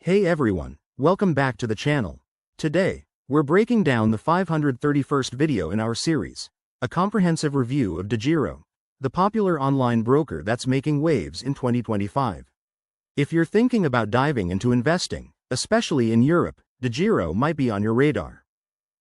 Hey everyone, welcome back to the channel. Today, we're breaking down the 531st video in our series, a comprehensive review of DEGIRO, the popular online broker that's making waves in 2025. If you're thinking about diving into investing, especially in Europe, DEGIRO might be on your radar.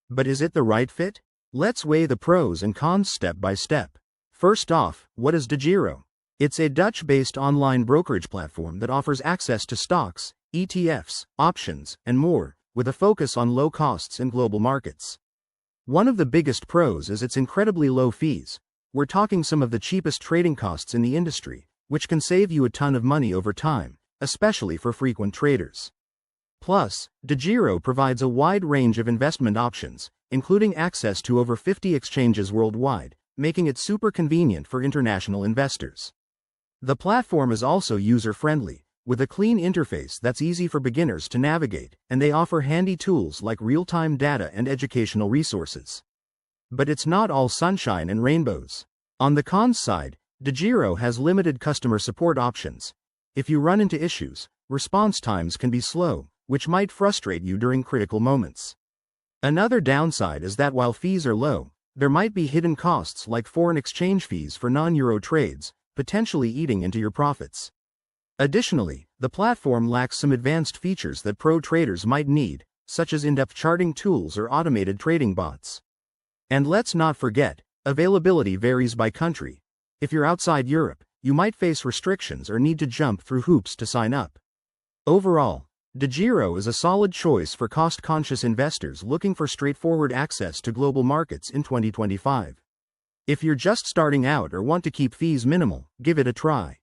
But is it the right fit? Let's weigh the pros and cons step by step. First off, what is DEGIRO? It's a Dutch-based online brokerage platform that offers access to stocks, ETFs, options, and more, with a focus on low costs in global markets. One of the biggest pros is its incredibly low fees. We're talking some of the cheapest trading costs in the industry, which can save you a ton of money over time, especially for frequent traders. Plus, DEGIRO provides a wide range of investment options, including access to over 50 exchanges worldwide, making it super convenient for international investors. The platform is also user-friendly, with a clean interface that's easy for beginners to navigate, and they offer handy tools like real-time data and educational resources. But it's not all sunshine and rainbows. On the cons side, DEGIRO has limited customer support options. If you run into issues, response times can be slow, which might frustrate you during critical moments. Another downside is that while fees are low, there might be hidden costs like foreign exchange fees for non-euro trades, potentially eating into your profits. Additionally, the platform lacks some advanced features that pro traders might need, such as in-depth charting tools or automated trading bots. And let's not forget, availability varies by country. If you're outside Europe, you might face restrictions or need to jump through hoops to sign up. Overall, DEGIRO is a solid choice for cost-conscious investors looking for straightforward access to global markets in 2025. If you're just starting out or want to keep fees minimal, give it a try.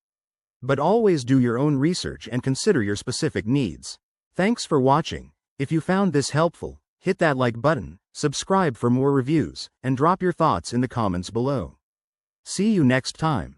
But always do your own research and consider your specific needs. Thanks for watching. If you found this helpful, hit that like button, subscribe for more reviews, and drop your thoughts in the comments below. See you next time.